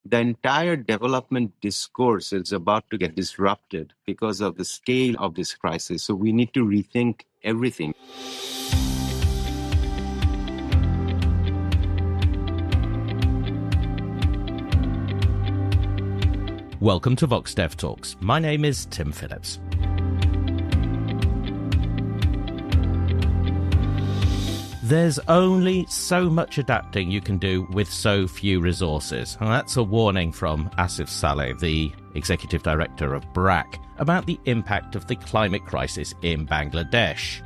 the entire development discourse is about to get disrupted because of the scale of this crisis. So we need to rethink everything. Welcome to VoxDevTalks. My name is Tim Phillips. There's only so much adapting you can do with so few resources. And that's a warning from Asif Saleh, the Executive Director of BRAC, about the impact of the climate crisis in Bangladesh.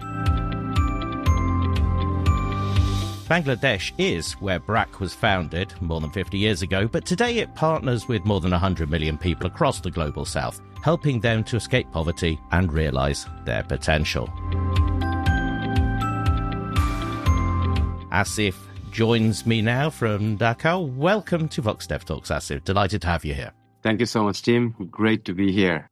Bangladesh is where BRAC was founded more than 50 years ago, but today it partners with more than 100 million people across the global south, helping them to escape poverty and realise their potential. Asif joins me now from Dhaka. Welcome to VoxDevTalks, Asif. Delighted to have you here. Thank you so much, Tim. Great to be here.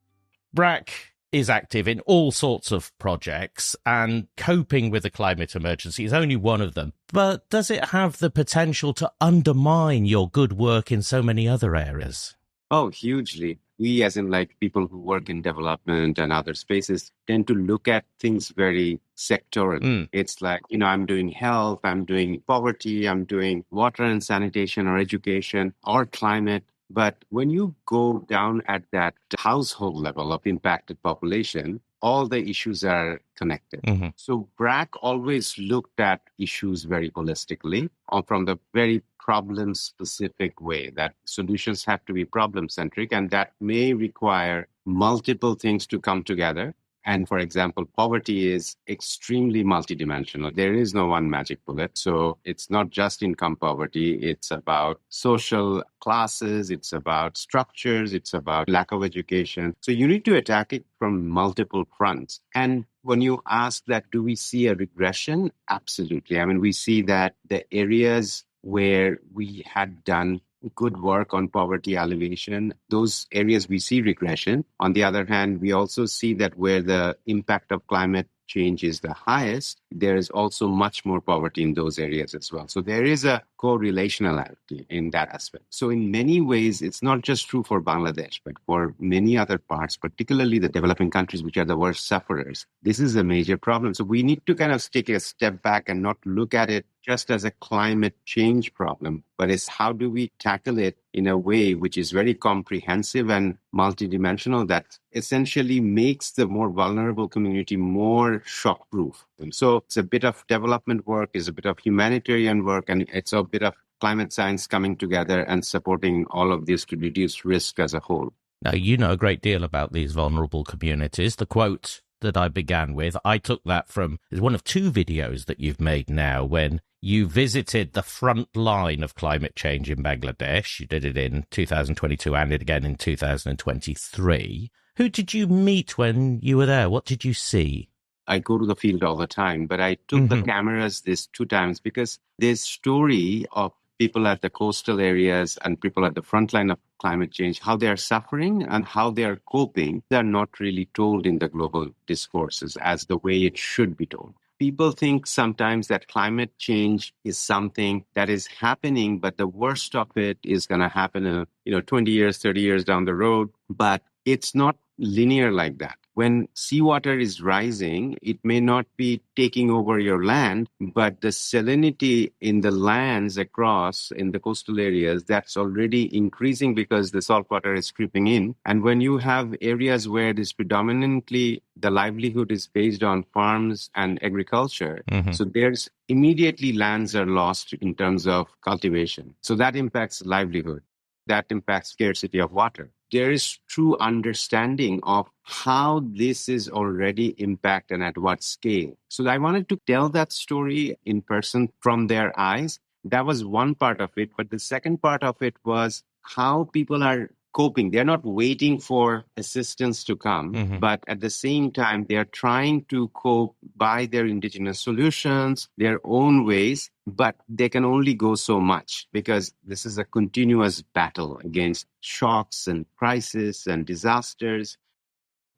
BRAC is active in all sorts of projects, and coping with the climate emergency is only one of them. But does it have the potential to undermine your good work in so many other areas? Oh, hugely. We, as in people who work in development and other spaces, tend to look at things very sectoral. It's I'm doing health, I'm doing poverty, I'm doing water and sanitation or education or climate. But when you go down at that household level of impacted population, all the issues are connected. Mm-hmm. So BRAC always looked at issues very holistically or from the very problem-specific way, that solutions have to be problem-centric, and that may require multiple things to come together. And for example, poverty is extremely multidimensional. There is no one magic bullet. So it's not just income poverty. It's about social classes. It's about structures. It's about lack of education. So you need to attack it from multiple fronts. And when you ask that, do we see a regression? Absolutely. I mean, we see that the areas where we had done good work on poverty alleviation, those areas we see regression. On the other hand, we also see that where the impact of climate change is the highest, there is also much more poverty in those areas as well. So there is a correlationality in that aspect. So in many ways, it's not just true for Bangladesh, but for many other parts, particularly the developing countries, which are the worst sufferers. This is a major problem. So we need to kind of take a step back and not look at it just as a climate change problem, but it's how do we tackle it in a way which is very comprehensive and multidimensional that essentially makes the more vulnerable community more shockproof. And so it's a bit of development work, it's a bit of humanitarian work, and it's a bit of climate science coming together and supporting all of this to reduce risk as a whole. Now, you know a great deal about these vulnerable communities. The quote that I began with, I took that from one of two videos that you've made now when you visited the front line of climate change in Bangladesh. You did it in 2022 and again in 2023. Who did you meet when you were there? What did you see? I go to the field all the time, but I took the cameras these 2 times because this story of people at the coastal areas and people at the front line of climate change, how they are suffering and how they are coping, they're not really told in the global discourses as the way it should be told. People think sometimes that climate change is something that is happening, but the worst of it is going to happen 20 years, 30 years down the road. But it's not linear like that. When seawater is rising, it may not be taking over your land, but the salinity in the lands across in the coastal areas, that's already increasing because the salt water is creeping in. And when you have areas where this predominantly the livelihood is based on farms and agriculture, so there's immediately lands are lost in terms of cultivation. So that impacts livelihood. That impacts scarcity of water. There is true understanding of how this is already impact and at what scale. So I wanted to tell that story in person from their eyes. That was one part of it. But the second part of it was how people are coping. They're not waiting for assistance to come, but at the same time, they're trying to cope by their indigenous solutions, their own ways, but they can only go so much because this is a continuous battle against shocks and crises and disasters.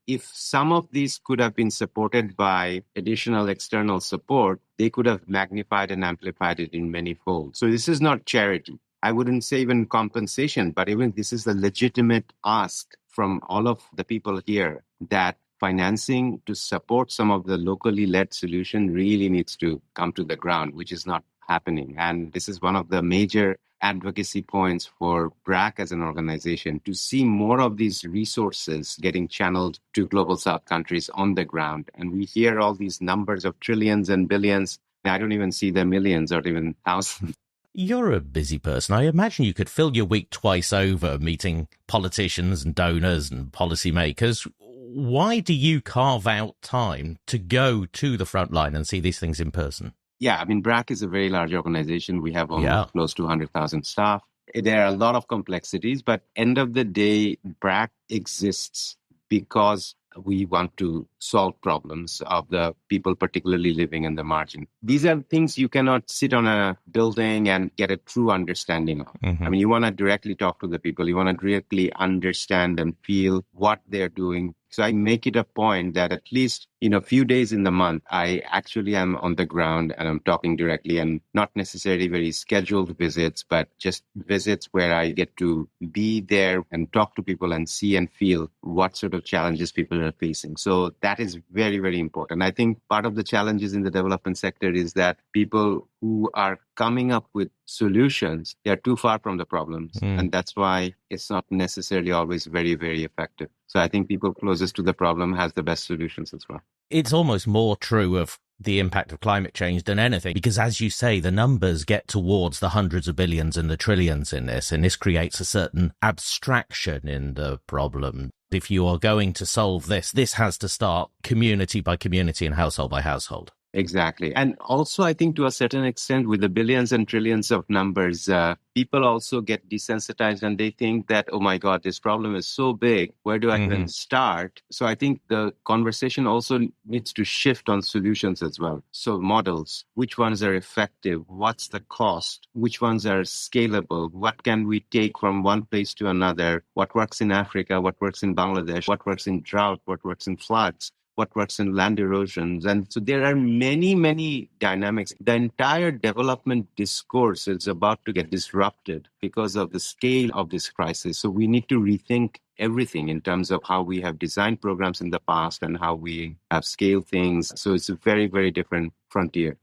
If some of these could have been supported by additional external support, they could have magnified and amplified it in many folds. So this is not charity. I wouldn't say even compensation, but even this is a legitimate ask from all of the people here that financing to support some of the locally led solution really needs to come to the ground, which is not happening. And this is one of the major advocacy points for BRAC as an organization, to see more of these resources getting channeled to global south countries on the ground. And we hear all these numbers of trillions and billions. I don't even see the millions or even thousands. You're a busy person. I imagine you could fill your week twice over meeting politicians and donors and policymakers. Why do you carve out time to go to the front line and see these things in person? Yeah, I mean, BRAC is a very large organization. We have almost close to 100,000 staff. There are a lot of complexities, but end of the day, BRAC exists because we want to solve problems of the people, particularly living in the margin. These are things you cannot sit on a building and get a true understanding of. I mean, you want to directly talk to the people. You want to directly understand and feel what they're doing. So I make it a point that at least in a few days in the month, I actually am on the ground and I'm talking directly, and not necessarily very scheduled visits, but just visits where I get to be there and talk to people and see and feel what sort of challenges people are facing. So that is very, very important. I think part of the challenges in the development sector is that people who are coming up with solutions, they're too far from the problems. And that's why it's not necessarily always very, very effective. So I think people closest to the problem has the best solutions as well. It's almost more true of the impact of climate change than anything, because as you say, the numbers get towards the hundreds of billions and the trillions in this, and this creates a certain abstraction in the problem. If you are going to solve this has to start community by community and household by household. Exactly. And also, I think to a certain extent, with the billions and trillions of numbers, people also get desensitized and they think that, oh my God, this problem is so big. Where do I even start? So I think the conversation also needs to shift on solutions as well. So models, which ones are effective? What's the cost? Which ones are scalable? What can we take from one place to another? What works in Africa? What works in Bangladesh? What works in drought? What works in floods? What works in land erosions. And so there are many, many dynamics. The entire development discourse is about to get disrupted because of the scale of this crisis. So we need to rethink everything in terms of how we have designed programs in the past and how we have scaled things. So it's a very, very different frontier.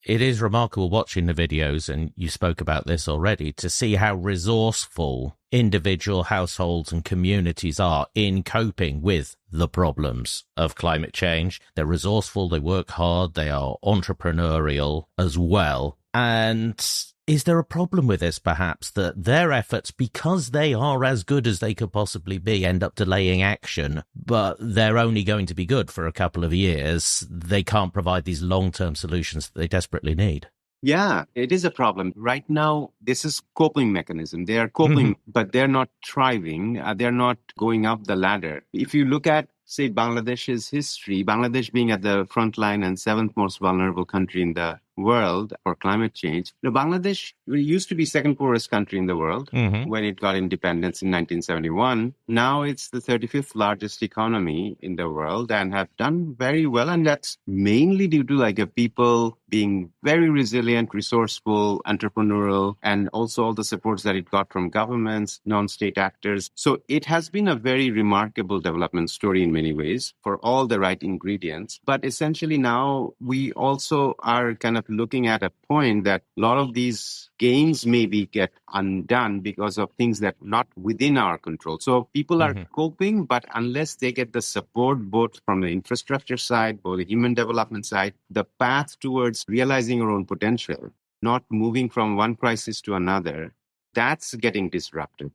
It is remarkable watching the videos, and you spoke about this already, to see how resourceful individual households and communities are in coping with the problems of climate change. They're resourceful, they work hard, they are entrepreneurial as well. And is there a problem with this, perhaps, that their efforts, because they are as good as they could possibly be, end up delaying action, but they're only going to be good for a couple of years? They can't provide these long-term solutions that they desperately need. Yeah, it is a problem. Right now, this is coping mechanism. They are coping, but they're not thriving. They're not going up the ladder. If you look at, say, Bangladesh's history, Bangladesh being at the front line and seventh most vulnerable country in the world for climate change. Bangladesh used to be second poorest country in the world when it got independence in 1971. Now it's the 35th largest economy in the world and have done very well. And that's mainly due to people being very resilient, resourceful, entrepreneurial, and also all the supports that it got from governments, non-state actors. So it has been a very remarkable development story in many ways for all the right ingredients. But essentially now we also are kind of looking at a point that a lot of these gains maybe get undone because of things that are not within our control. So people are coping, but unless they get the support both from the infrastructure side or the human development side, the path towards realizing your own potential, not moving from one crisis to another, that's getting disrupted.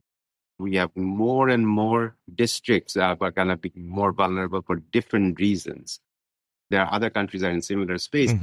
We have more and more districts that are going to be more vulnerable for different reasons. There are other countries that are in similar space.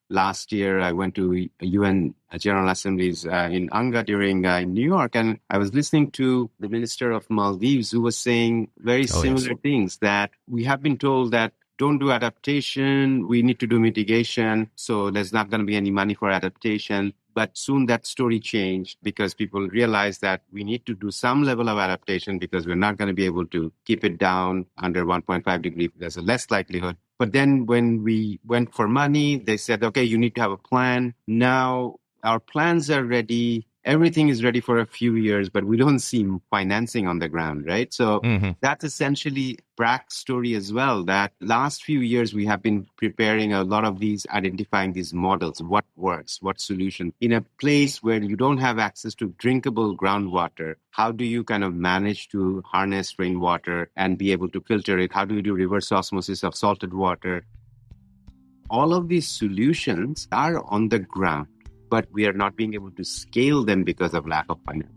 Last year, I went to UN General Assemblies in Anga during New York, and I was listening to the Minister of Maldives who was saying very similar things, that we have been told that don't do adaptation, we need to do mitigation, so there's not going to be any money for adaptation. But soon that story changed because people realized that we need to do some level of adaptation because we're not going to be able to keep it down under 1.5 degrees. There's a less likelihood. But then when we went for money, they said, okay, you need to have a plan. Now our plans are ready, everything is ready for a few years, but we don't see financing on the ground, right? So that's essentially BRAC's story as well, that last few years we have been preparing a lot of these, identifying these models, what works, what solution. In a place where you don't have access to drinkable groundwater, how do you kind of manage to harness rainwater and be able to filter it? How do you do reverse osmosis of salted water? All of these solutions are on the ground, but we are not being able to scale them because of lack of finance.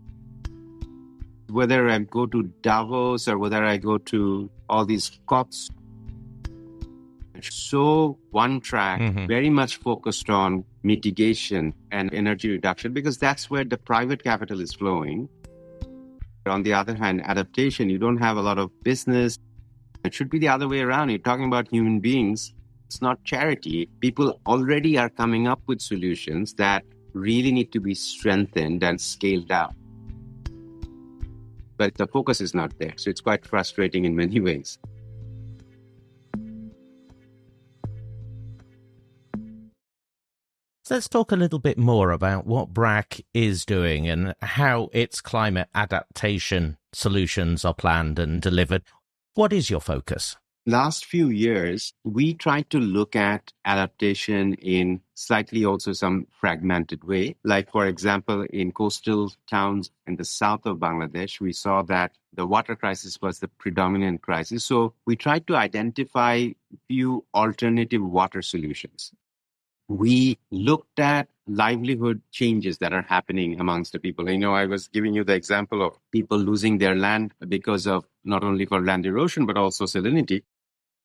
Whether I go to Davos or whether I go to all these COPs, so one track, very much focused on mitigation and energy reduction, because that's where the private capital is flowing. On the other hand, adaptation, you don't have a lot of business. It should be the other way around. You're talking about human beings. It's not charity. People already are coming up with solutions that really need to be strengthened and scaled up. But the focus is not there. So it's quite frustrating in many ways. So let's talk a little bit more about what BRAC is doing and how its climate adaptation solutions are planned and delivered. What is your focus? Last few years, we tried to look at adaptation in slightly also some fragmented way. Like, for example, in coastal towns in the south of Bangladesh, we saw that the water crisis was the predominant crisis. So we tried to identify few alternative water solutions. We looked at livelihood changes that are happening amongst the people. I was giving you the example of people losing their land because of not only for land erosion, but also salinity.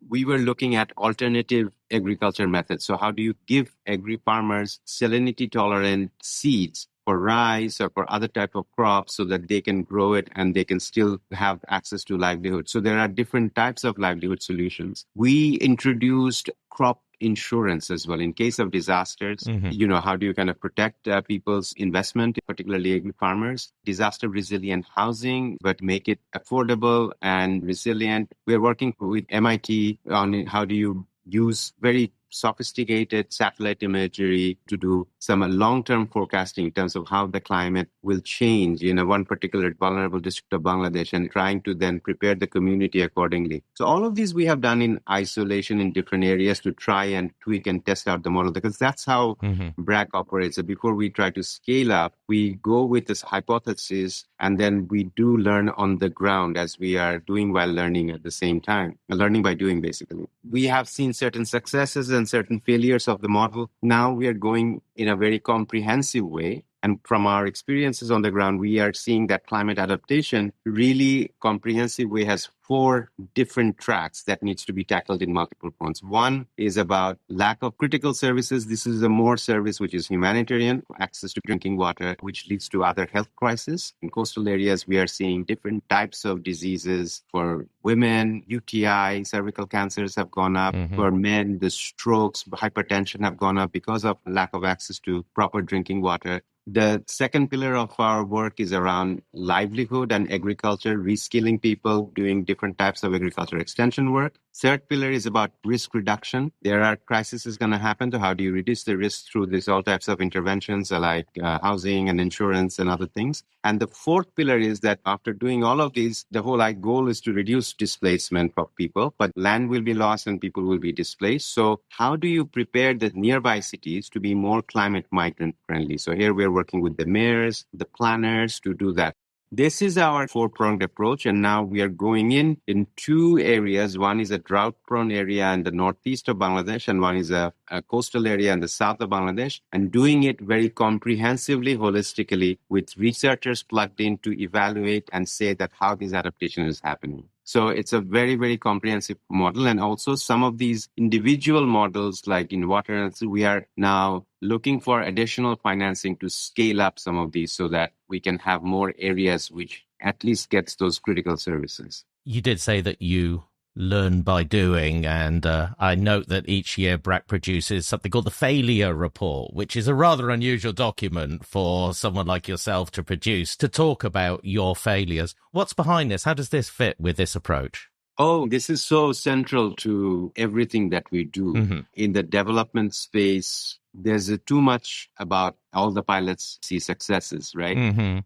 We were looking at alternative agriculture methods. So how do you give agri-farmers salinity-tolerant seeds for rice or for other type of crops so that they can grow it and they can still have access to livelihood? So there are different types of livelihood solutions. We introduced crop insurance as well in case of disasters. How do you kind of protect people's investment, particularly agri-farmers? Disaster resilient housing, but make it affordable and resilient. We're working with MIT on how do you use very sophisticated satellite imagery to do some long-term forecasting in terms of how the climate will change in one particular vulnerable district of Bangladesh, and trying to then prepare the community accordingly. So all of these we have done in isolation in different areas to try and tweak and test out the model, because that's how BRAC operates. So before we try to scale up, we go with this hypothesis and then we do learn on the ground as we are doing while learning at the same time. Learning by doing, basically. We have seen certain successes and certain failures of the model. Now we are going in a very comprehensive way. And from our experiences on the ground, we are seeing that climate adaptation really comprehensive way has 4 different tracks that needs to be tackled in multiple fronts. One is about lack of critical services. This is a more service which is humanitarian, access to drinking water, which leads to other health crises. In coastal areas, we are seeing different types of diseases. For women, UTI, cervical cancers have gone up. For men, the strokes, hypertension have gone up because of lack of access to proper drinking water. The second pillar of our work is around livelihood and agriculture, reskilling people, doing different types of agriculture extension work. Third pillar is about risk reduction. There are crises going to happen. So how do you reduce the risk through these all types of interventions like housing and insurance and other things? And the fourth pillar is that after doing all of these, the whole goal is to reduce displacement of people, but land will be lost and people will be displaced. So how do you prepare the nearby cities to be more climate migrant friendly? So here we're working with the mayors, the planners to do that. This is our 4-pronged approach, and now we are going in 2 areas. One is a drought-prone area in the northeast of Bangladesh, and one is a coastal area in the south of Bangladesh, and doing it very comprehensively, holistically, with researchers plugged in to evaluate and say that how this adaptation is happening. So it's a very, very comprehensive model. And also some of these individual models, like in water, we are now looking for additional financing to scale up some of these so that we can have more areas which at least gets those critical services. You did say that you learn by doing, and I note that each year BRAC produces something called the Failure Report, which is a rather unusual document for someone like yourself to produce, to talk about your failures. What's behind this? How does this fit with this approach? Oh, this is so central to everything that we do. In the development space, there's too much about all the pilots see successes, right?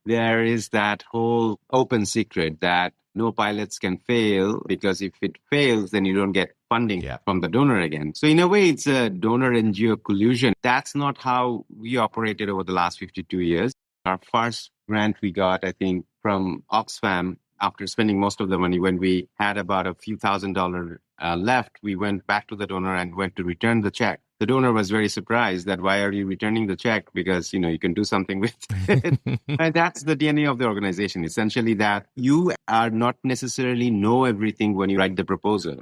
There is that whole open secret that no pilots can fail, because if it fails, then you don't get funding from the donor again. So in a way, it's a donor NGO collusion. That's not how we operated over the last 52 years. Our first grant we got, I think, from Oxfam, after spending most of the money, when we had about a few $1,000s left, we went back to the donor and went to return the check. The donor was very surprised that why are you returning the check? Because, you can do something with it. And that's the DNA of the organization, essentially, that you are not necessarily know everything when you write the proposal.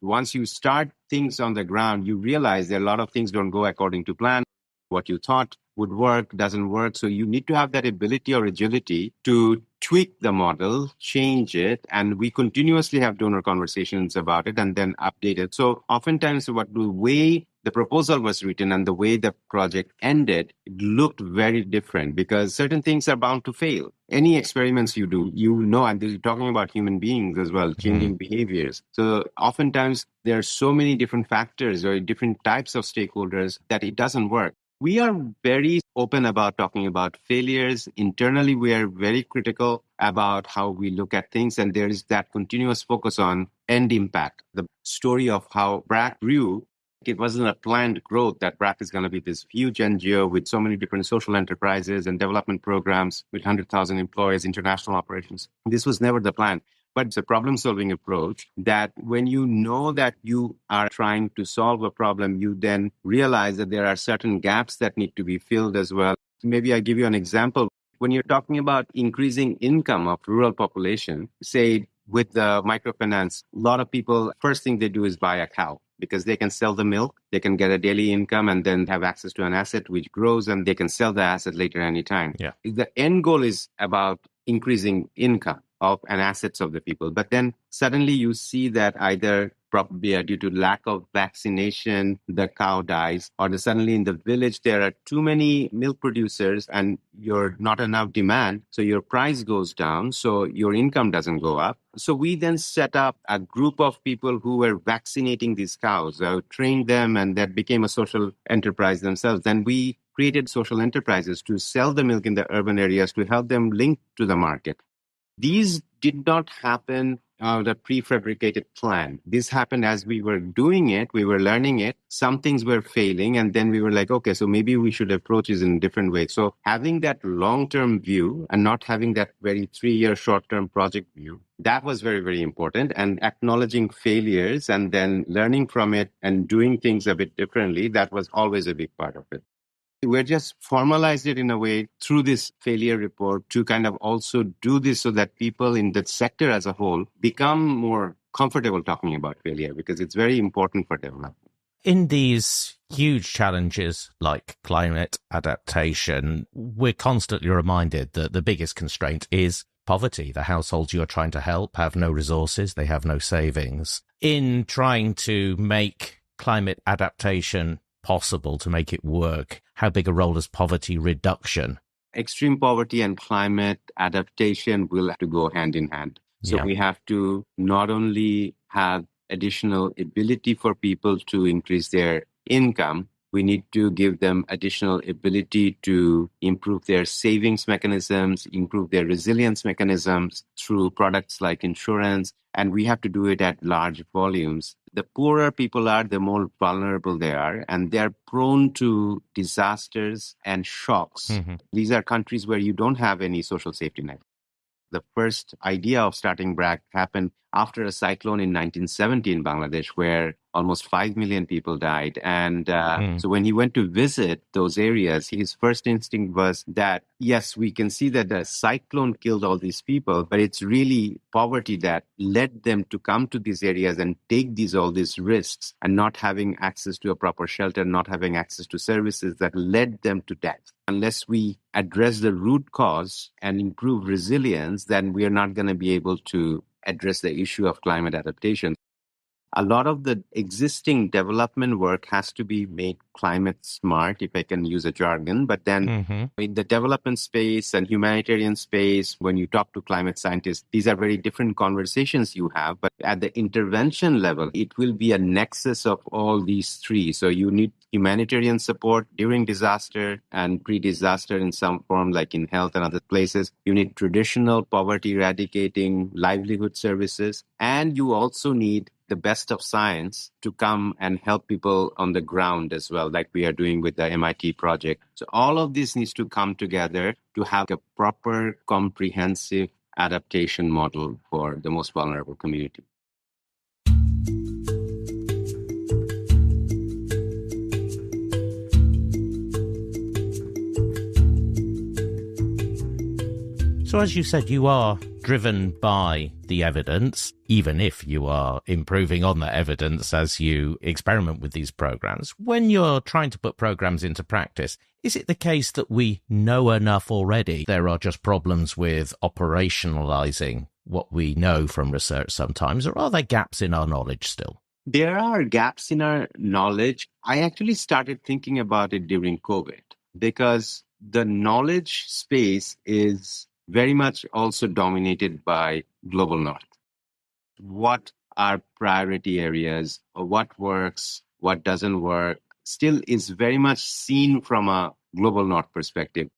Once you start things on the ground, you realize that a lot of things don't go according to plan. What you thought would work doesn't work. So you need to have that ability or agility to tweak the model, change it, and we continuously have donor conversations about it and then update it. So oftentimes the way the proposal was written and the way the project ended, it looked very different, because certain things are bound to fail. Any experiments you do, and you're talking about human beings as well, changing behaviors. So oftentimes there are so many different factors or different types of stakeholders that it doesn't work. We are very open about talking about failures. Internally, we are very critical about how we look at things, and there is that continuous focus on end impact. The story of how BRAC grew, it wasn't a planned growth that BRAC is going to be this huge NGO with so many different social enterprises and development programs with 100,000 employees, international operations. This was never the plan. But it's a problem-solving approach that when you know that you are trying to solve a problem, you then realize that there are certain gaps that need to be filled as well. Maybe I give you an example. When you're talking about increasing income of rural population, say with the microfinance, a lot of people, first thing they do is buy a cow, because they can sell the milk, they can get a daily income, and then have access to an asset which grows, and they can sell the asset later anytime. The end goal is about increasing income of and assets of the people. But then suddenly you see that either probably due to lack of vaccination, the cow dies, or suddenly in the village there are too many milk producers and you're not enough demand, so your price goes down, so your income doesn't go up. So we then set up a group of people who were vaccinating these cows, trained them, and that became a social enterprise themselves. Then we created social enterprises to sell the milk in the urban areas to help them link to the market. These did not happen the prefabricated plan. This happened as we were doing it, we were learning it, some things were failing, and then we were like, okay, so maybe we should approach this in a different way. So having that long-term view and not having that very 3-year short-term project view, that was very, very important. And acknowledging failures and then learning from it and doing things a bit differently, that was always a big part of it. We're just formalized it in a way through this failure report to kind of also do this so that people in the sector as a whole become more comfortable talking about failure, because it's very important for development. In these huge challenges like climate adaptation, we're constantly reminded that the biggest constraint is poverty. The households you're trying to help have no resources, they have no savings. In trying to make climate adaptation possible, to make it work, how big a role is poverty reduction? Extreme poverty and climate adaptation will have to go hand in hand. So we have to not only have additional ability for people to increase their income, we need to give them additional ability to improve their savings mechanisms, improve their resilience mechanisms through products like insurance. And we have to do it at large volumes. The poorer people are, the more vulnerable they are, and they're prone to disasters and shocks. These are countries where you don't have any social safety net. The first idea of starting BRAC happened after a cyclone in 1970 in Bangladesh, where almost 5 million people died. And so when he went to visit those areas, his first instinct was that, yes, we can see that the cyclone killed all these people, but it's really poverty that led them to come to these areas and take all these risks, and not having access to a proper shelter, not having access to services that led them to death. Unless we address the root cause and improve resilience, then we are not going to be able to address the issue of climate adaptation. A lot of the existing development work has to be made climate smart, if I can use a jargon. But then in the development space and humanitarian space, when you talk to climate scientists, these are very different conversations you have. But at the intervention level, it will be a nexus of all these three. So you need humanitarian support during disaster and pre-disaster in some form, like in health and other places. You need traditional poverty eradicating livelihood services. And you also need the best of science to come and help people on the ground as well, like we are doing with the MIT project. So all of this needs to come together to have a proper, comprehensive adaptation model for the most vulnerable community. So as you said, you are driven by the evidence, even if you are improving on that evidence as you experiment with these programs. When you're trying to put programs into practice, is it the case that we know enough already? There are just problems with operationalizing what we know from research sometimes, or are there gaps in our knowledge still? There are gaps in our knowledge. I actually started thinking about it during COVID because the knowledge space is very much also dominated by global north. What are priority areas, or what works, what doesn't work, still is very much seen from a global north perspective.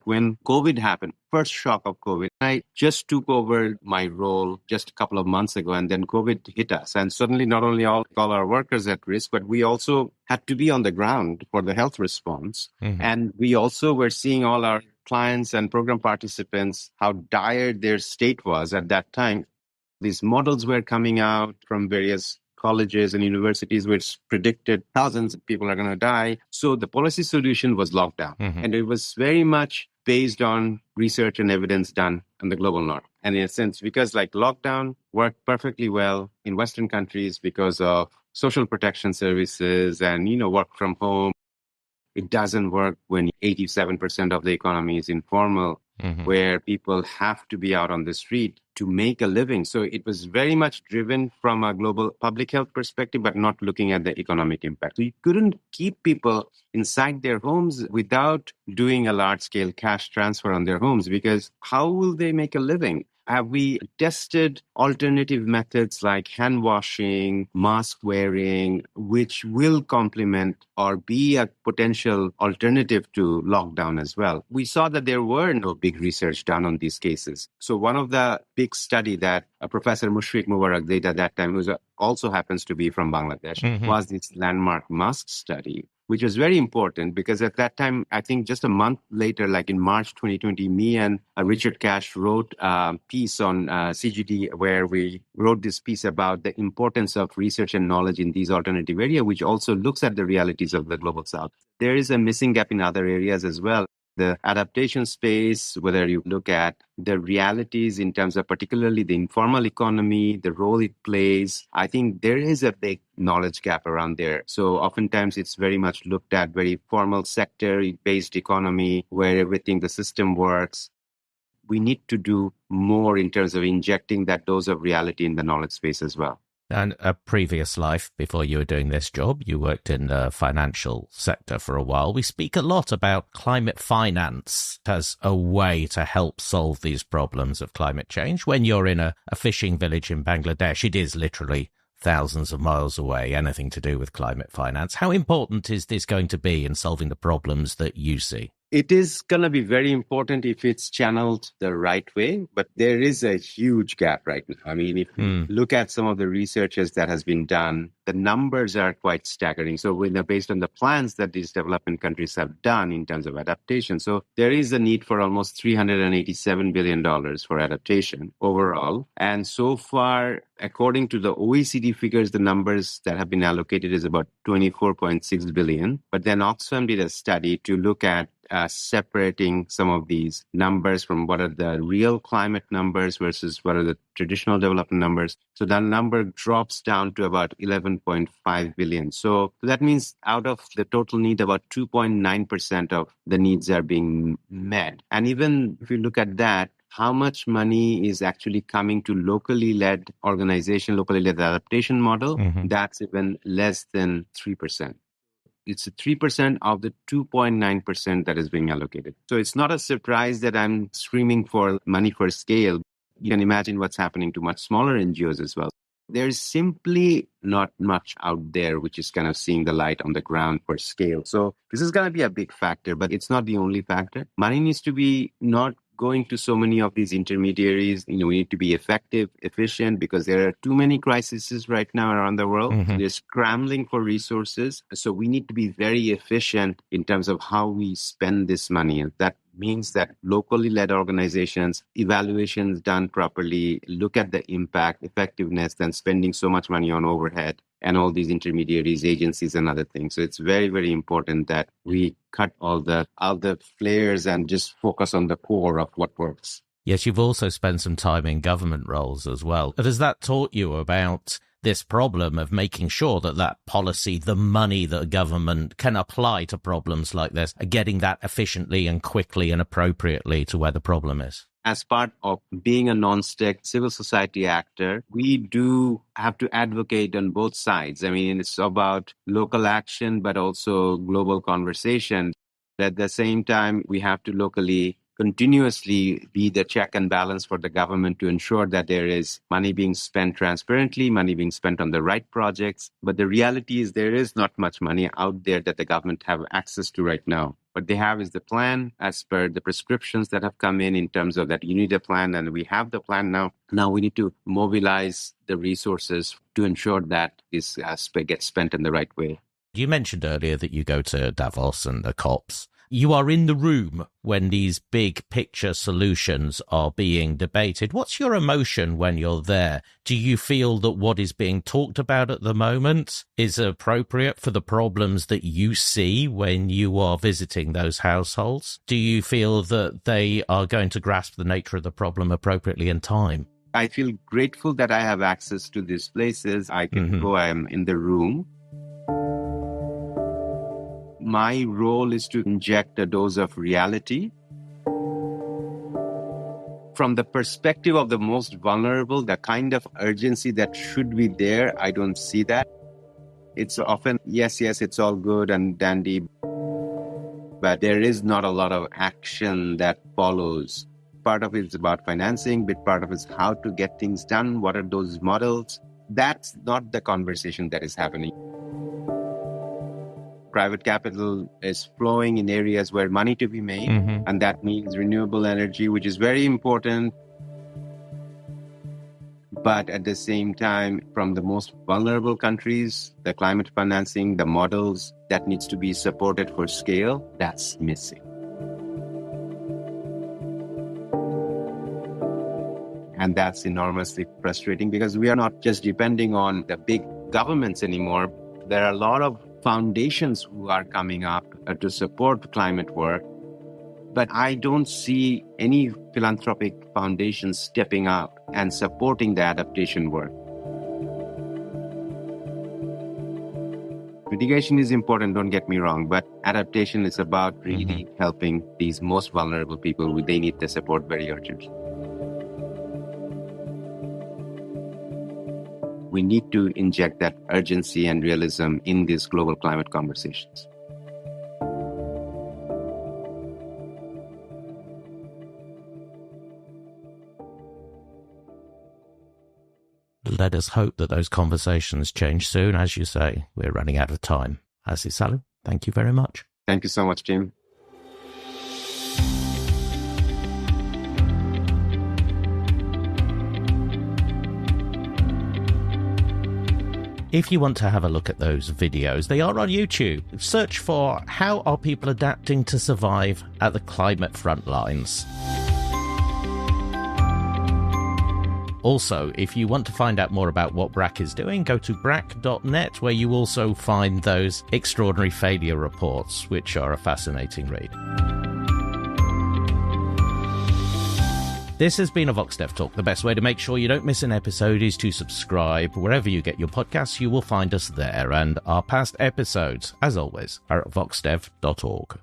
When COVID happened, first shock of COVID, I just took over my role just a couple of months ago, and then COVID hit us. And suddenly not only all our workers at risk, but we also had to be on the ground for the health response. And we also were seeing all our clients and program participants, how dire their state was at that time. These models were coming out from various colleges and universities which predicted thousands of people are going to die. So the policy solution was lockdown. And it was very much based on research and evidence done in the global north. And in a sense, because like lockdown worked perfectly well in Western countries because of social protection services and, work from home. It doesn't work when 87% of the economy is informal, where people have to be out on the street to make a living. So it was very much driven from a global public health perspective, but not looking at the economic impact. So you couldn't keep people inside their homes without doing a large-scale cash transfer on their homes, because how will they make a living? Have we tested alternative methods like hand washing, mask wearing, which will complement or be a potential alternative to lockdown as well? We saw that there were no big research done on these cases. So one of the big study that Professor Mushfiq Mubarak did at that time, who also happens to be from Bangladesh, was this landmark mask study, which was very important because at that time, I think just a month later, like in March 2020, me and Richard Cash wrote a piece on CGD where we wrote this piece about the importance of research and knowledge in these alternative areas, which also looks at the realities of the global south. There is a missing gap in other areas as well. The adaptation space, whether you look at the realities in terms of particularly the informal economy, the role it plays, I think there is a big knowledge gap around there. So oftentimes it's very much looked at very formal sector-based economy where everything, the system works. We need to do more in terms of injecting that dose of reality in the knowledge space as well. And a previous life, before you were doing this job, you worked in the financial sector for a while. We speak a lot about climate finance as a way to help solve these problems of climate change. When you're in a fishing village in Bangladesh, it is literally thousands of miles away, anything to do with climate finance. How important is this going to be in solving the problems that you see? It is going to be very important if it's channeled the right way, but there is a huge gap right now. I mean, if you look at some of the researches that has been done, the numbers are quite staggering. So based on the plans that these development countries have done in terms of adaptation, so there is a need for almost $387 billion for adaptation overall. And so far, according to the OECD figures, the numbers that have been allocated is about 24.6 billion. But then Oxfam did a study to look at separating some of these numbers from what are the real climate numbers versus what are the traditional development numbers. So that number drops down to about 11.5 billion. So that means out of the total need, about 2.9% of the needs are being met. And even if you look at that, how much money is actually coming to locally led organization, locally led adaptation model, that's even less than 3%. It's 3% of the 2.9% that is being allocated. So it's not a surprise that I'm screaming for money for scale. You can imagine what's happening to much smaller NGOs as well. There's simply not much out there which is kind of seeing the light on the ground for scale. So this is going to be a big factor, but it's not the only factor. Money needs to be not going to so many of these intermediaries. We need to be effective, efficient, because there are too many crises right now around the world. Mm-hmm. They're scrambling for resources. So we need to be very efficient in terms of how we spend this money. And that means that locally led organizations, evaluations done properly, look at the impact, effectiveness, than spending so much money on overhead and all these intermediaries, agencies, and other things. So it's very, very important that we cut all the flares and just focus on the core of what works. Yes, you've also spent some time in government roles as well. Has that taught you about this problem of making sure that policy, the money that a government can apply to problems like this, are getting that efficiently and quickly and appropriately to where the problem is? As part of being a non-state civil society actor, we do have to advocate on both sides. I mean, it's about local action, but also global conversation. At the same time, we have to locally continuously be the check and balance for the government to ensure that there is money being spent transparently, money being spent on the right projects. But the reality is there is not much money out there that the government have access to right now. What they have is the plan as per the prescriptions that have come in terms of that you need a plan, and we have the plan now. Now we need to mobilize the resources to ensure that this aspect gets spent in the right way. You mentioned earlier that you go to Davos and the COPs. You are in the room when these big picture solutions are being debated. What's your emotion when you're there? Do you feel that what is being talked about at the moment is appropriate for the problems that you see when you are visiting those households? Do you feel that they are going to grasp the nature of the problem appropriately in time? I feel grateful that I have access to these places. I can go, I am in the room. My role is to inject a dose of reality. From the perspective of the most vulnerable, the kind of urgency that should be there, I don't see that. It's often, yes, it's all good and dandy, but there is not a lot of action that follows. Part of it is about financing, but part of it is how to get things done. What are those models? That's not the conversation that is happening. Private capital is flowing in areas where money to be made, and that means renewable energy, which is very important. But at the same time, from the most vulnerable countries, the climate financing, the models that needs to be supported for scale, that's missing. And that's enormously frustrating because we are not just depending on the big governments anymore. There are a lot of foundations who are coming up to support climate work, but I don't see any philanthropic foundations stepping up and supporting the adaptation work. Mitigation is important, don't get me wrong, but adaptation is about really helping these most vulnerable people. They need the support very urgently. We need to inject that urgency and realism in these global climate conversations. Let us hope that those conversations change soon. As you say, we're running out of time. Asif Saleh, thank you very much. Thank you so much, Jim. If you want to have a look at those videos, they are on YouTube. Search for How Are People Adapting to Survive at the Climate Frontlines. Also, if you want to find out more about what BRAC is doing, go to brac.net, where you also find those extraordinary failure reports, which are a fascinating read. This has been a VoxDev Talk. The best way to make sure you don't miss an episode is to subscribe. Wherever you get your podcasts, you will find us there. And our past episodes, as always, are at voxdev.org.